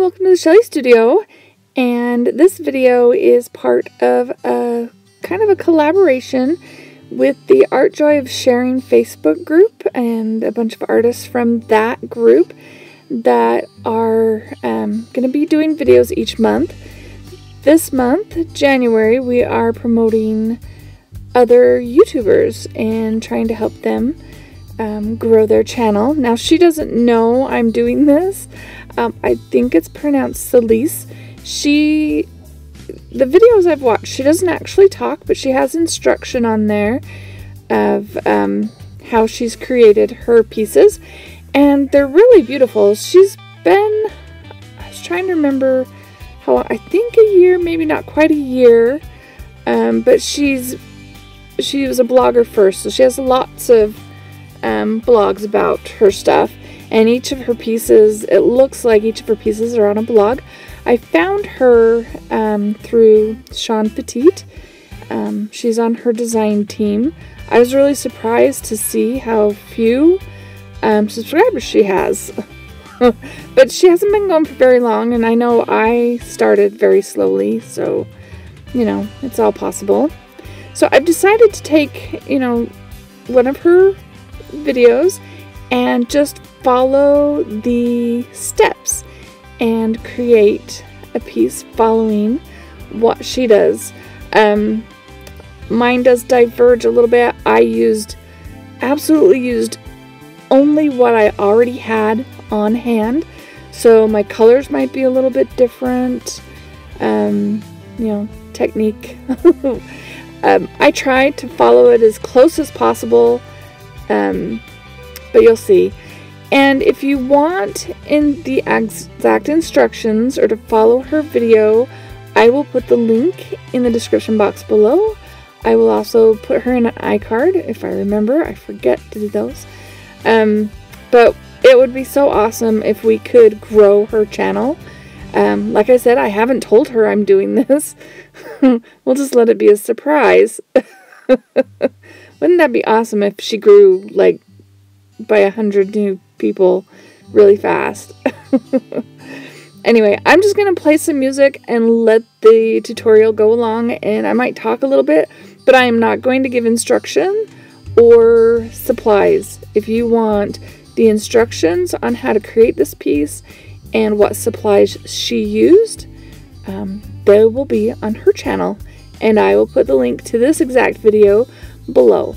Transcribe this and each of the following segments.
welcome to the Shelley Studio, and this video is part of a kind of a collaboration with the Art Joy of Sharing Facebook group and a bunch of artists from that group that are going to be doing videos each month. This month, January, we are promoting other YouTubers and trying to help them grow their channel. Now, she doesn't know I'm doing this. I think it's pronounced Celise. The videos I've watched, she doesn't actually talk, but she has instruction on there of how she's created her pieces, and they're really beautiful. I was trying to remember how, I think a year, maybe not quite a year, but she was a blogger first, so she has lots of blogs about her stuff, and each of her pieces, it looks like each of her pieces are on a blog. I found her through Sean Petite. She's on her design team. I was really surprised to see how few subscribers she has. But she hasn't been going for very long, and I know I started very slowly, so, you know, it's all possible. So I've decided to take, you know, one of her videos and just follow the steps and create a piece following what she does. Mine does diverge a little bit. I absolutely used only what I already had on hand, so my colors might be a little bit different, you know, technique. I tried to follow it as close as possible, but you'll see. And if you want in the exact instructions or to follow her video, I will put the link in the description box below. I will also put her in an iCard if I remember. I forget to do those. But it would be so awesome if we could grow her channel. Like I said, I haven't told her I'm doing this. We'll just let it be a surprise. Wouldn't that be awesome if she grew like by 100 new people really fast? Anyway, I'm just going to play some music and let the tutorial go along, and I might talk a little bit, but I am not going to give instruction or supplies. If you want the instructions on how to create this piece and what supplies she used, they will be on her channel, and I will put the link to this exact video below.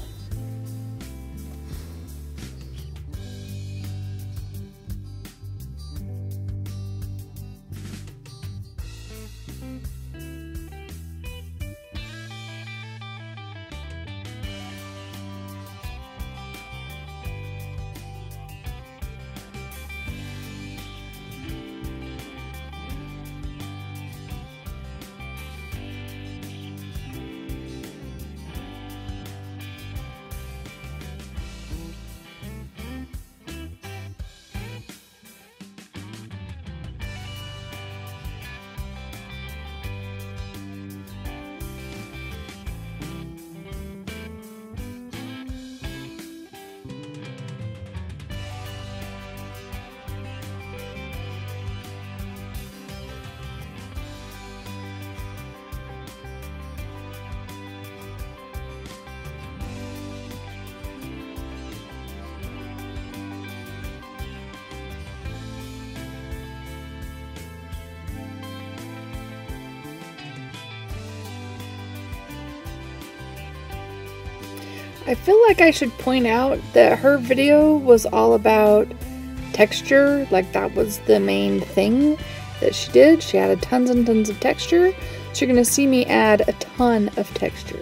I feel like I should point out that her video was all about texture. Like, that was the main thing that she did. She added tons and tons of texture. So you're going to see me add a ton of texture.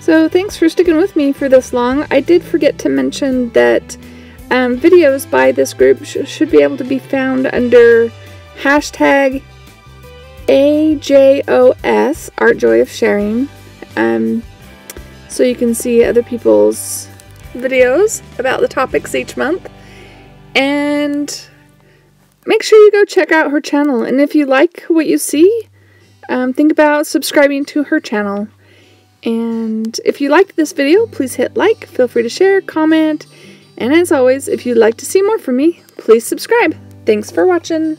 So thanks for sticking with me for this long. I did forget to mention that videos by this group should be able to be found under hashtag AJOS, Art Joy of Sharing. So you can see other people's videos about the topics each month. And make sure you go check out her channel. And if you like what you see, think about subscribing to her channel. And if you liked this video, please hit like, feel free to share, comment, and as always, if you'd like to see more from me, please subscribe. Thanks for watching.